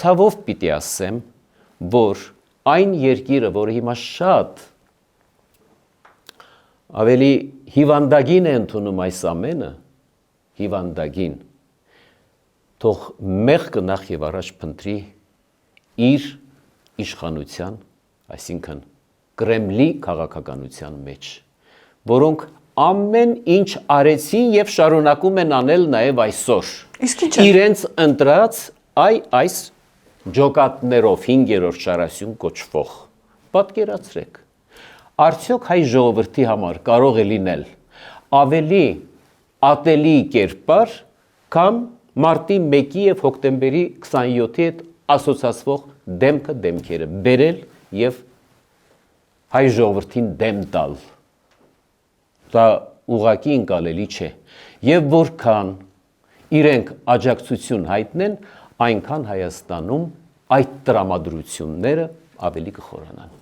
ցավով պիտի ասեմ, որ այն երկիրը, որը հիմա շատ ավելի հիվանդագին է ընդունում այս ամենը, հիվանդագին, թող մեղքը նախ եւ առաջ փնտրի իր իշխանության, այսինքն Կրեմլի քաղաքականության մեջ, որոնք ամեն ինչ արեցին եւ շարունակում են անել նաեւ այսօր։ Իսկ ինչ է։ Իրենց ընտրած այս ջոկատներով 5-րդ շարասյուն կոչվող։ Պատկերացրեք։ Արդյոք հայ ժողովրդի համար կարող է լինել ավելի ատելի կերպար, քան մարտի 1-ի եւ հոկտեմբերի 27-ի հետ ասոցացվող դեմքը դեմքերը բերել եւ հայ ժողովրդին դեմ տալ։ Դա ուղղակի ընկալելի չէ։ Եվ որքան իրենք աջակցություն հայտնեն, այնքան Հայաստանում այդ տրամադրությունները ավելի կխորանան։